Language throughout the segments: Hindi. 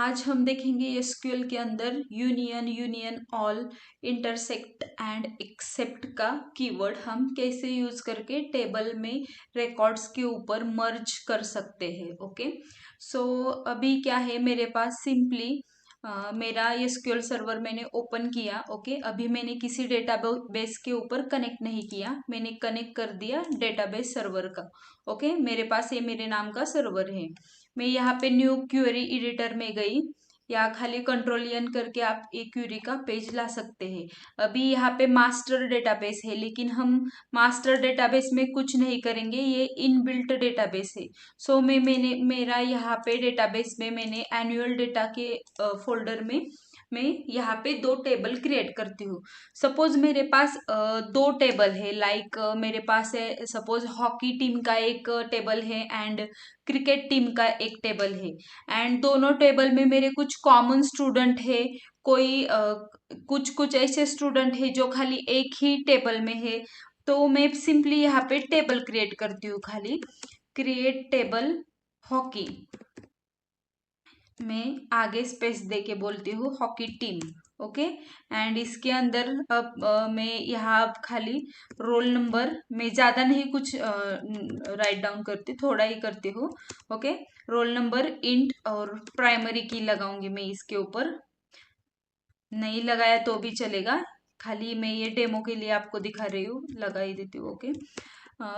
आज हम देखेंगे एसक्यूएल के अंदर union, union all, intersect and except का कीवर्ड हम कैसे यूज करके टेबल में रिकॉर्ड्स के ऊपर मर्ज कर सकते हैं। ओके, सो अभी क्या है मेरे पास सिंपली मेरा एसक्यूएल सर्वर मैंने ओपन किया। ओके, अभी मैंने किसी डेटाबेस के ऊपर कनेक्ट नहीं किया, मैंने कनेक्ट कर दिया डेटाबेस सर्वर का। ओके, मेरे पास ये मेरे नाम का सर्वर है। मैं यहाँ पे न्यू क्वेरी एडिटर में गई, या खाली कंट्रोल एन करके आप एक क्वेरी का पेज ला सकते हैं। अभी यहाँ पे मास्टर डेटाबेस है, लेकिन हम मास्टर डेटाबेस में कुछ नहीं करेंगे, ये इनबिल्ट डेटाबेस है। सो मैंने मेरा यहाँ पे डेटाबेस में मैंने एनुअल डेटा के फोल्डर में मैं यहाँ पे दो टेबल क्रिएट करती हूँ। सपोज मेरे पास दो टेबल है, लाइक मेरे पास है सपोज हॉकी टीम का एक टेबल है एंड क्रिकेट टीम का एक टेबल है। एंड दोनों टेबल में मेरे कुछ कॉमन स्टूडेंट है, कोई कुछ कुछ ऐसे स्टूडेंट है जो खाली एक ही टेबल में है। तो मैं सिंपली यहाँ पे टेबल क्रिएट करती हूँ, खाली क्रिएट टेबल हॉकी, मैं आगे स्पेस दे के बोलती हूँ हॉकी टीम। ओके, एंड इसके अंदर अब मैं यहाँ खाली रोल नंबर, मैं ज़्यादा नहीं कुछ राइट डाउन करती, थोड़ा ही करती हूँ। ओके, रोल नंबर इंट और प्राइमरी की लगाऊंगी मैं इसके ऊपर, नहीं लगाया तो भी चलेगा, खाली मैं ये डेमो के लिए आपको दिखा रही हूँ, लगा ही देती हूँ। Okay,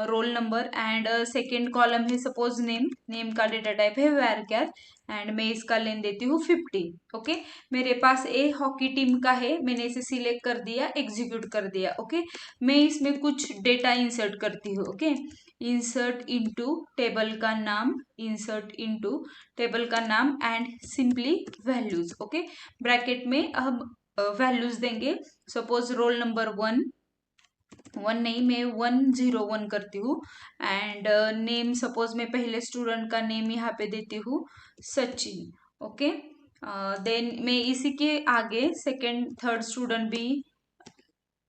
roll number and second column है सपोज नेम, नेम का डेटा टाइप है वैरक्यार एंड मैं इसका लेन देती हूँ 50। ओके, मेरे पास ए हॉकी टीम का है, मैंने इसे सिलेक्ट कर दिया, एग्जीक्यूट कर दिया। ओके, मैं इसमें कुछ डेटा इंसर्ट करती हूँ। ओके, इंसर्ट इनटू टेबल का नाम, इंसर्ट इनटू टेबल का नाम and simply values. Okay, bracket में हम वैल्यूज देंगे। सपोज रोल नंबर 1 नहीं, मैं 101 करती हूँ एंड नेम सपोज मैं पहले स्टूडेंट का नेम यहाँ पे देती हूँ सचिन। ओके, देन मैं इसी के आगे सेकेंड थर्ड स्टूडेंट भी,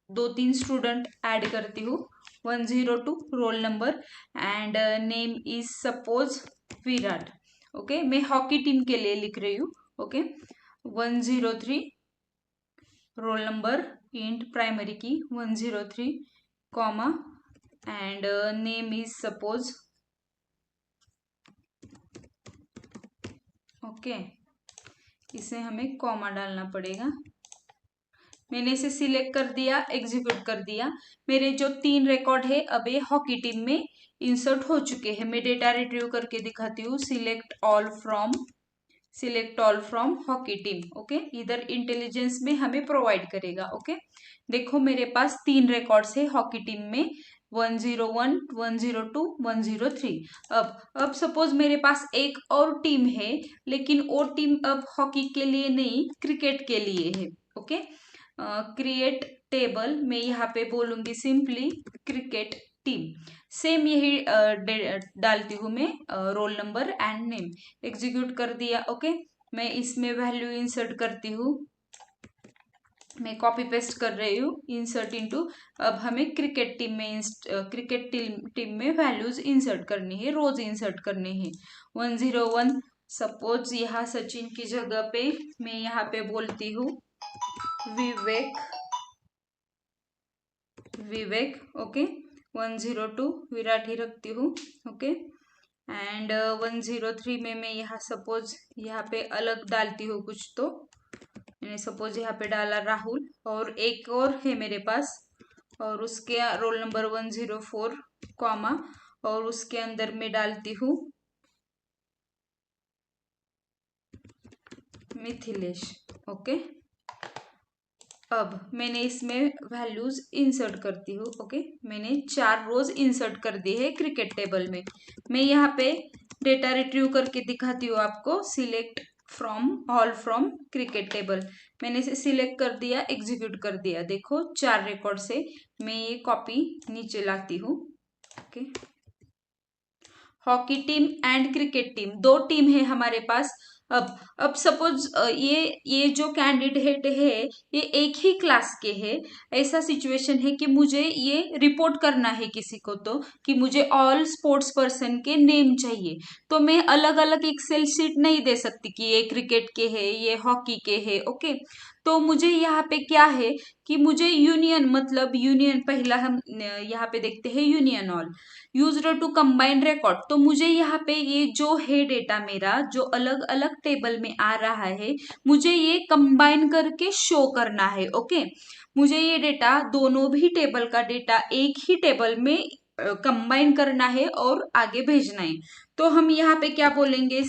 दो तीन स्टूडेंट ऐड करती हूँ। 102 roll number and name is suppose Virat. Okay, मैं हॉकी टीम के लिए लिख रही हूँ। Okay, 103 roll number int primary की 103 comma and name is suppose. Okay, इसे हमें कॉमा डालना पड़ेगा। मैंने इसे सिलेक्ट कर दिया, एग्जीक्यूट कर दिया। मेरे जो 3 रिकॉर्ड है अब ये हॉकी टीम में इंसर्ट हो चुके हैं। मैं डेटा रिट्रीव करके दिखाती हूँ, select all from hockey team. Okay, इधर इंटेलिजेंस में हमें प्रोवाइड करेगा। ओके, देखो मेरे पास 3 रिकॉर्ड्स है हॉकी टीम में, 101, 102, 103। अब सपोज मेरे पास एक और टीम है, लेकिन वो टीम अब हॉकी के लिए नहीं, क्रिकेट के लिए है। ओके, क्रिएट टेबल, मैं यहाँ पे बोलूंगी सिंपली क्रिकेट टीम, सेम यही डालती हूँ मैं, roll number and name, execute कर दिया। ओके, मैं इसमें वैल्यू इंसर्ट करती हूँ, मैं कॉपी पेस्ट कर रही हूँ, इंसर्ट इनटू। अब हमें क्रिकेट टीम में वैल्यूज इंसर्ट करनी है, रोज इंसर्ट करनी है। 101 सपोज यहाँ सचिन की जगह पे मैं यहाँ पे बोलती हूँ विवेक। ओके, 102 विराट ही रखती हूँ। ओके, एंड 103 में मैं यहाँ सपोज यहाँ पे अलग डालती हूँ कुछ, तो मैंने सपोज यहाँ पे डाला राहुल, और एक और है मेरे पास, और उसके रोल नंबर 104 कॉमा, और उसके अंदर मैं डालती हूँ मिथिलेश। ओके, अब मैंने इसमें वैल्यूज इंसर्ट करती हूँ। ओके, मैंने 4 रोज इंसर्ट कर दी है क्रिकेट टेबल में। मैं यहाँ पे डेटा रिट्रीव करके दिखाती हूँ आपको, सिलेक्ट फ्रॉम क्रिकेट टेबल, मैंने इसे सिलेक्ट कर दिया, एग्जीक्यूट कर दिया। देखो 4 रिकॉर्ड से मैं ये कॉपी नीचे लाती हूँ। Okay, hockey team and cricket team, 2 team है हमारे पास। अब सपोज ये जो कैंडिडेट है ये एक ही क्लास के है। ऐसा सिचुएशन है कि मुझे ये रिपोर्ट करना है किसी को, तो कि मुझे ऑल स्पोर्ट्स पर्सन के नेम चाहिए, तो मैं अलग अलग एक्सेल शीट नहीं दे सकती कि ये क्रिकेट के है, ये हॉकी के है। ओके, तो मुझे यहाँ पे क्या है कि मुझे यूनियन, मतलब यूनियन, पहला हम यहाँ पे देखते हैं union all used to combine record. तो मुझे यहाँ पे ये जो है डेटा मेरा जो अलग अलग टेबल में आ रहा है, मुझे ये कंबाइन करके शो करना है। ओके, मुझे ये डेटा दोनों भी टेबल का डेटा एक ही टेबल में कंबाइन करना है और आगे भेजना है। तो हम यहाँ पे क्या बोलेंगे,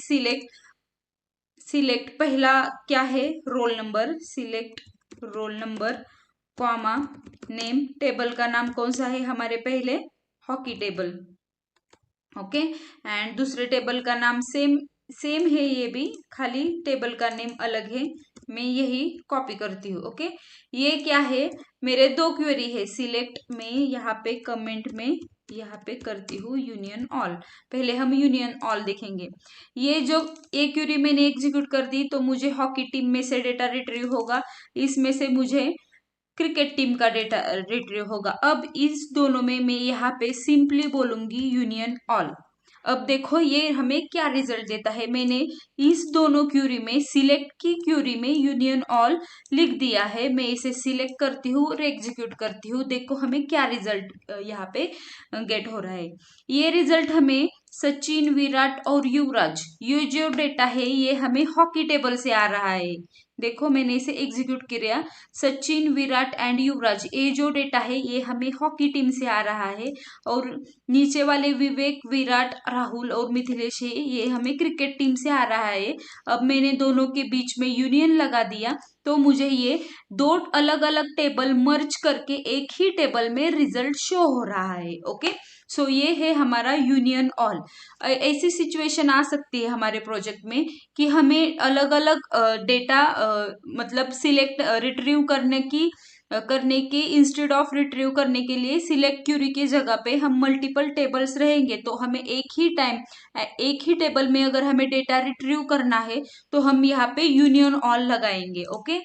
सिलेक्ट पहला क्या है, roll number, select roll number comma name, table का नाम कौन सा है हमारे पहले, हॉकी टेबल। ओके, एंड दूसरे टेबल का नाम सेम सेम है, ये भी खाली टेबल का नेम अलग है, मैं यही कॉपी करती हूँ। ओके, ये क्या है, मेरे दो क्वेरी है, सिलेक्ट में यहाँ पे कमेंट में यहाँ पे करती हूँ यूनियन ऑल। पहले हम यूनियन ऑल देखेंगे। ये जो एक क्वेरी मैंने एग्जीक्यूट कर दी तो मुझे हॉकी टीम में से डेटा रिट्रीव होगा, इसमें से मुझे क्रिकेट टीम का डेटा रिट्रीव होगा। अब इस दोनों में मैं यहाँ पे सिंपली बोलूंगी यूनियन ऑल। अब देखो ये हमें क्या रिजल्ट देता है, मैंने इस दोनों क्यूरी में, सिलेक्ट की क्यूरी में यूनियन ऑल लिख दिया है। मैं इसे सिलेक्ट करती हूँ और एग्जीक्यूट करती हूँ, देखो हमें क्या रिजल्ट यहाँ पे गेट हो रहा है। ये रिजल्ट हमें सचिन, विराट और युवराज, ये जो डेटा है ये हमें हॉकी टेबल से आ रहा है। देखो मैंने इसे एग्जीक्यूट किया, सचिन, विराट एंड युवराज, ये जो डेटा है ये हमें हॉकी टीम से आ रहा है, और नीचे वाले विवेक, विराट, राहुल और मिथिलेश है ये हमें क्रिकेट टीम से आ रहा है। अब मैंने दोनों के बीच में यूनियन लगा दिया, तो मुझे ये दो अलग अलग टेबल मर्ज करके एक ही टेबल में रिजल्ट शो हो रहा है। ओके, सो ये है हमारा यूनियन ऑल। ऐसी सिचुएशन आ सकती है हमारे प्रोजेक्ट में कि हमें अलग अलग डेटा मतलब सिलेक्ट रिट्रीव करने के इंस्टेड ऑफ रिट्रीव करने के लिए सिलेक्ट क्यूरी की जगह पे हम मल्टीपल टेबल्स रहेंगे, तो हमें एक ही टेबल में अगर हमें डेटा रिट्रीव करना है तो हम यहाँ पे यूनियन ऑल लगाएंगे। ओके,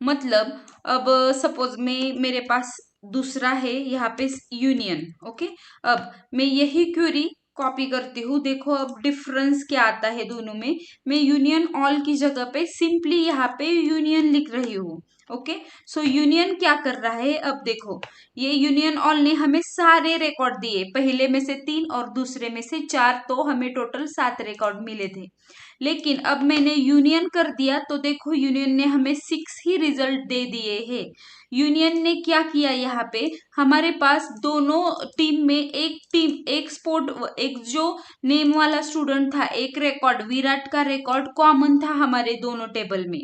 मतलब अब सपोज में मेरे पास दूसरा है यहाँ पे यूनियन। ओके, अब मैं यही क्वेरी कॉपी करती हूँ, देखो अब डिफरेंस क्या आता है दोनों में। मैं यूनियन ऑल की जगह पे सिंपली यहाँ पे यूनियन लिख रही हूँ। ओके, सो यूनियन क्या कर रहा है, अब देखो ये यूनियन ऑल ने हमें सारे रिकॉर्ड दिए, पहले में से 3 और दूसरे में से 4, तो हमें टोटल 7 रिकॉर्ड मिले थे। लेकिन अब मैंने यूनियन कर दिया तो देखो यूनियन ने हमें 6 ही रिजल्ट दे दिए हैं। यूनियन ने क्या किया, यहाँ पे हमारे पास दोनों टीम में एक स्पोर्ट, एक जो नेम वाला स्टूडेंट था, एक रिकॉर्ड विराट का रिकॉर्ड कॉमन था हमारे दोनों टेबल में,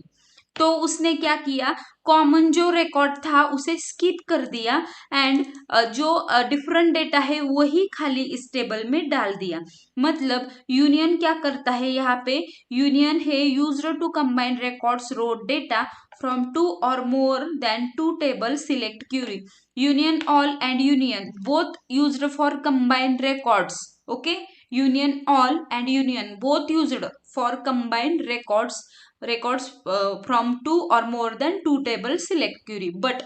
तो उसने क्या किया, कॉमन जो रिकॉर्ड था उसे स्किप कर दिया एंड जो डिफरेंट डेटा है वही खाली इस टेबल में डाल दिया। मतलब यूनियन क्या करता है, यहाँ पे यूनियन है used to combine records row data from 2 or more than 2 tables, select query, union all and union both used for combined records. Okay, union all and union both used for combined records from 2 or more than 2 tables, select query, but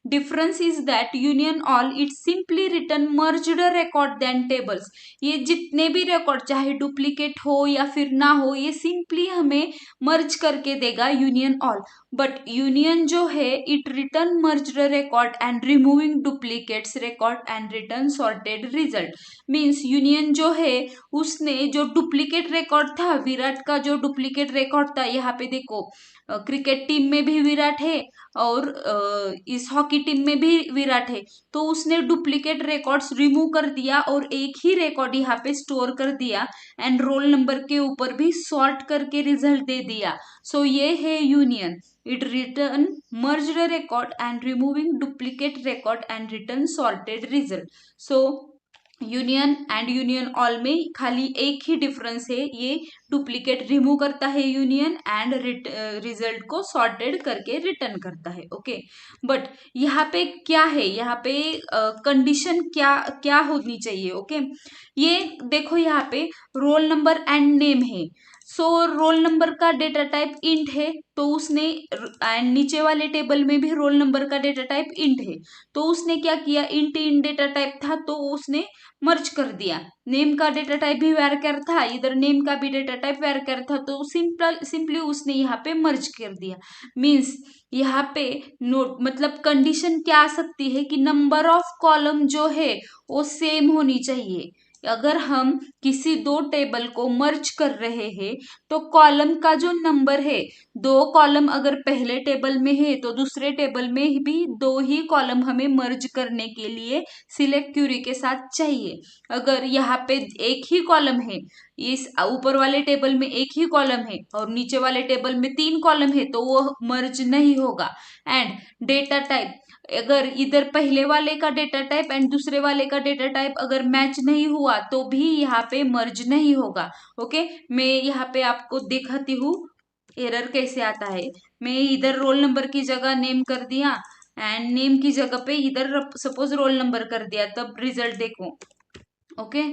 difference is that union all it simply written merged record than tables। ये जितने भी रिकॉर्ड चाहे डुप्लीकेट हो या फिर ना हो, ये सिंपली हमें मर्ज करके देगा यूनियन ऑल। बट यूनियन जो है it return merged record and removing duplicates record and return sorted result. Means union जो है उसने जो डुप्लीकेट रिकॉर्ड था, विराट का जो डुप्लीकेट रिकॉर्ड था, यहाँ पे देखो क्रिकेट टीम में भी विराट है और इस हॉकी टीम में भी विराट है, तो उसने डुप्लीकेट रिकॉर्ड्स रिमूव कर दिया और एक ही रिकॉर्ड यहाँ पे स्टोर कर दिया एंड रोल नंबर के ऊपर भी सॉर्ट करके रिजल्ट दे दिया। सो ये है union, it return merged record and removing duplicate record and return sorted result. So union and union all में खाली एक ही डिफरेंस है, ये डुप्लीकेट रिमूव करता है यूनियन एंड रिजल्ट को सॉर्टेड करके रिटर्न करता है। ओके, बट यहाँ पे क्या है, यहाँ पे कंडीशन क्या क्या होनी चाहिए। ओके, ये देखो यहाँ पे रोल नंबर एंड नेम है, सो रोल नंबर का डेटा टाइप इंट है, तो उसने एंड नीचे वाले टेबल में भी रोल नंबर का डेटा टाइप इंट है, तो उसने क्या किया, इंट इन डेटा टाइप था तो उसने मर्ज कर दिया। नेम का डेटा टाइप भी varchar था, इधर नेम का भी डेटा टाइप varchar था, तो सिंपली उसने यहाँ पे मर्ज कर दिया। मीन्स यहाँ पे नोट मतलब कंडीशन क्या आ सकती है कि नंबर ऑफ कॉलम जो है वो सेम होनी चाहिए। अगर हम किसी दो टेबल को मर्ज कर रहे हैं तो कॉलम का जो नंबर है, दो कॉलम अगर पहले टेबल में है तो दूसरे टेबल में भी दो ही कॉलम हमें मर्ज करने के लिए सिलेक्ट क्यूरी के साथ चाहिए। अगर यहाँ पे एक ही कॉलम है, इस ऊपर वाले टेबल में एक ही कॉलम है और नीचे वाले टेबल में 3 कॉलम है, तो वो मर्ज नहीं होगा। एंड डेटा टाइप, अगर इधर पहले वाले का डेटा टाइप एंड दूसरे वाले का डेटा टाइप अगर मैच नहीं हुआ तो भी यहाँ पे मर्ज नहीं होगा। ओके, मैं यहाँ पे आपको दिखाती हूँ एरर कैसे आता है। मैं इधर रोल नंबर की जगह नेम कर दिया एंड नेम की जगह पे इधर सपोज रोल नंबर कर दिया, तब रिजल्ट देखो। ओके,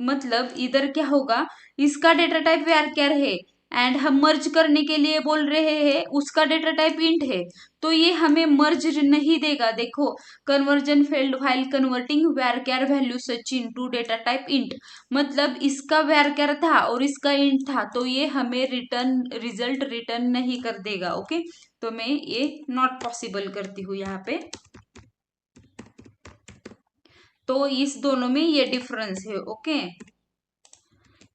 मतलब इधर क्या होगा, इसका डेटा टाइप varchar है एंड हम मर्ज करने के लिए बोल रहे हैं, उसका डेटा टाइप इंट है, तो ये हमें मर्ज नहीं देगा। देखो, conversion failed while converting varchar value Sachin to data type int, मतलब इसका varchar था और इसका इंट था, तो ये हमें रिजल्ट रिटर्न नहीं कर देगा। ओके, तो मैं ये नॉट पॉसिबल करती हूँ यहाँ पे। तो इस दोनों में ये डिफरेंस है। Okay,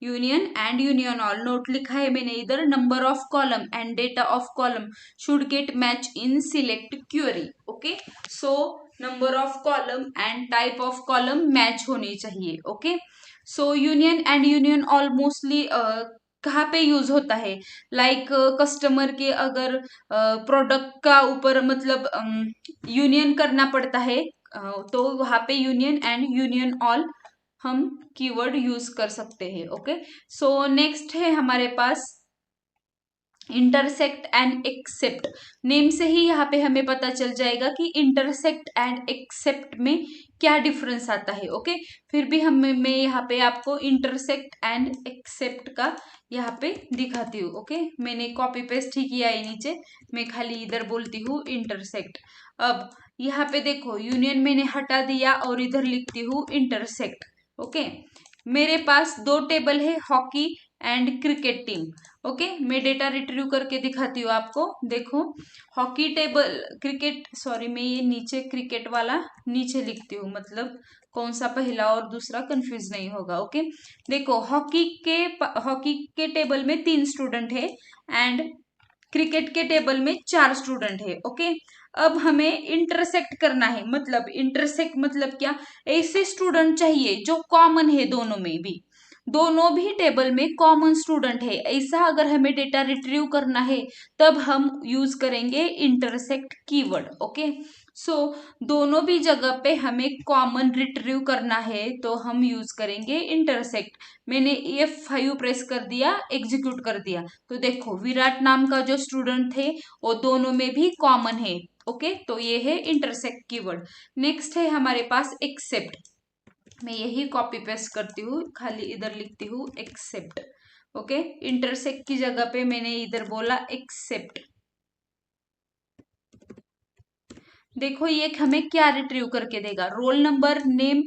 union and union all note लिखा है मैंने इधर, number of column and data of column should get match in select query. Okay, so number of column and type of column match होनी चाहिए। Okay, so union and union all mostly कहाँ पे यूज होता है, लाइक कस्टमर के अगर प्रोडक्ट का ऊपर मतलब यूनियन करना पड़ता है, तो वहां पे यूनियन एंड यूनियन ऑल हम कीवर्ड यूज कर सकते हैं। ओके, सो नेक्स्ट है हमारे पास इंटरसेक्ट एंड एक्सेप्ट। नेम से ही यहाँ पे हमें पता चल जाएगा कि इंटरसेक्ट एंड एक्सेप्ट में क्या डिफरेंस आता है। ओके, फिर भी मैं यहाँ पे आपको इंटरसेक्ट एंड एक्सेप्ट का यहाँ पे दिखाती हूँ। ओके, मैंने कॉपी पेस्ट ही किया है नीचे, मैं खाली इधर बोलती हूँ इंटरसेक्ट। अब यहाँ पे देखो, यूनियन मैंने हटा दिया और इधर लिखती हूँ इंटरसेक्ट। ओके, मेरे पास दो टेबल है, hockey and cricket team. Okay, मैं डेटा रिट्रीव करके दिखाती हूँ आपको। देखो, हॉकी टेबल क्रिकेट, सॉरी मैं ये नीचे क्रिकेट वाला नीचे लिखती हूँ, मतलब कौन सा पहला और दूसरा कंफ्यूज नहीं होगा। ओके, देखो हॉकी के टेबल में 3 स्टूडेंट है एंड क्रिकेट के टेबल में 4 स्टूडेंट है। ओके, अब हमें इंटरसेक्ट करना है, मतलब इंटरसेक्ट मतलब क्या, ऐसे स्टूडेंट चाहिए जो कॉमन है दोनों में भी, दोनों भी टेबल में कॉमन स्टूडेंट है, ऐसा अगर हमें डेटा रिट्रीव करना है तब हम यूज करेंगे इंटरसेक्ट कीवर्ड। ओके, सो दोनों भी जगह पे हमें कॉमन रिट्रीव करना है तो हम यूज करेंगे इंटरसेक्ट। मैंने F5 प्रेस कर दिया, एग्जीक्यूट कर दिया, तो देखो विराट नाम का जो स्टूडेंट थे वो दोनों में भी कॉमन है। ओके, तो ये है इंटरसेक्ट कीवर्ड। नेक्स्ट है हमारे पास एक्सेप्ट। मैं यही कॉपी पेस्ट करती हूँ, खाली इधर लिखती हूँ एक्सेप्ट। ओके, इंटरसेक्ट की जगह पे मैंने इधर बोला एक्सेप्ट। देखो ये हमें क्या रिट्रीव करके देगा, रोल नंबर, नेम,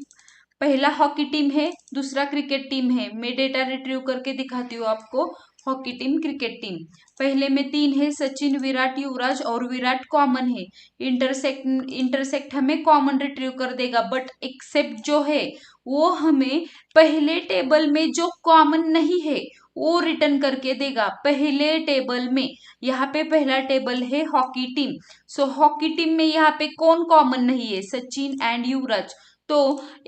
पहला हॉकी टीम है, दूसरा क्रिकेट टीम है। मैं डेटा रिट्रीव करके दिखाती हूँ आपको, हॉकी टीम क्रिकेट टीम, पहले में 3 है, सचिन विराट युवराज, और विराट कॉमन है। इंटरसेक्ट हमें कॉमन रिट्रीव कर देगा, बट एक्सेप्ट जो है वो हमें पहले टेबल में जो कॉमन नहीं है वो रिटर्न करके देगा। पहले टेबल में, यहाँ पे पहला टेबल है हॉकी टीम, सो हॉकी टीम में यहाँ पे कौन कॉमन नहीं है, सचिन एंड युवराज, तो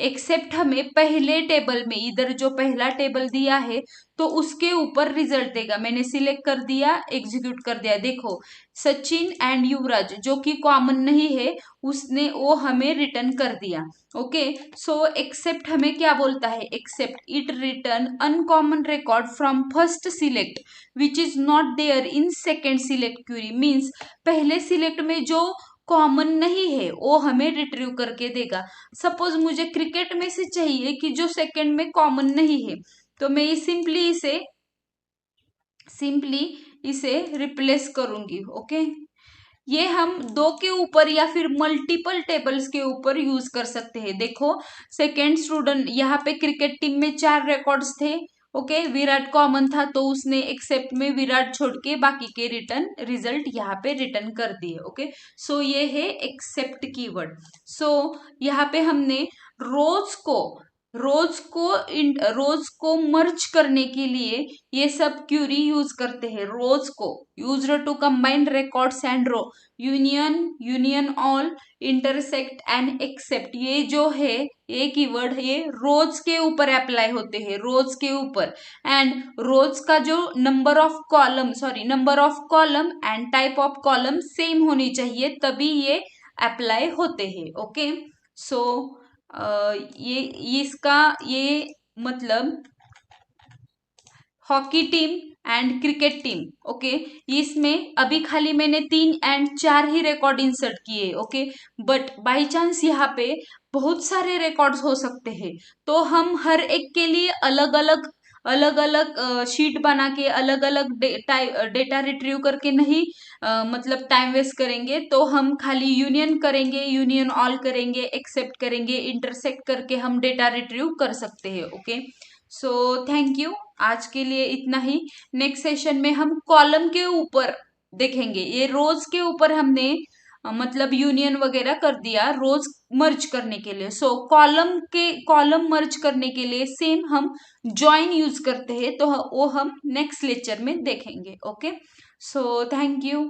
एक्सेप्ट हमें पहले टेबल में, इधर जो पहला टेबल दिया है तो उसके ऊपर रिजल्ट देगा। मैंने सिलेक्ट कर दिया, एग्जीक्यूट कर दिया, देखो सचिन एंड युवराज जो कि कॉमन नहीं है उसने वो हमें रिटर्न कर दिया। ओके, सो एक्सेप्ट हमें क्या बोलता है, except it return uncommon record from first select which is not there in second select query. Means पहले सिलेक्ट में जो कॉमन नहीं है वो हमें रिट्रीव करके देगा। सपोज मुझे क्रिकेट में से चाहिए कि जो सेकंड में कॉमन नहीं है, तो मैं सिंपली इसे रिप्लेस करूंगी। ओके, ये हम दो के ऊपर या फिर मल्टीपल टेबल्स के ऊपर यूज कर सकते हैं। देखो, सेकेंड स्टूडेंट, यहाँ पे क्रिकेट टीम में 4 रिकॉर्ड्स थे। ओके, विराट कॉमन था तो उसने एक्सेप्ट में विराट छोड़ के बाकी के रिटर्न रिजल्ट यहाँ पे रिटर्न कर दिए। ओके, सो ये है एक्सेप्ट कीवर्ड। सो यहाँ पे हमने रोज को रोज को मर्ज करने के लिए ये सब क्यूरी यूज करते हैं। रोज को use to combine records and row, union all, intersect and except, ये जो है ये कीवर्ड ये रोज के ऊपर अप्लाई होते हैं, रोज के ऊपर। एंड रोज का जो number of column and type of column same होनी चाहिए, तभी ये अप्लाई होते हैं। ओके, सो ये इसका ये मतलब hockey team and cricket team. Okay, इसमें अभी खाली मैंने 3 एंड 4 ही रिकॉर्ड इंसर्ट किए। ओके, बट बाय चांस यहाँ पे बहुत सारे रिकॉर्ड्स हो सकते हैं, तो हम हर एक के लिए अलग अलग शीट बना के अलग अलग डेटा रिट्रीव करके नहीं मतलब टाइम वेस्ट करेंगे। तो हम खाली यूनियन करेंगे, यूनियन ऑल करेंगे, एक्सेप्ट करेंगे, इंटरसेक्ट करके हम डेटा रिट्रीव कर सकते हैं। ओके, सो थैंक यू, आज के लिए इतना ही। नेक्स्ट सेशन में हम कॉलम के ऊपर देखेंगे। ये रोज के ऊपर हमने मतलब यूनियन वगैरह कर दिया रोज मर्ज करने के लिए। सो कॉलम मर्ज करने के लिए सेम हम ज्वाइन यूज करते हैं, तो वो हम नेक्स्ट लेक्चर में देखेंगे। Okay, so thank you.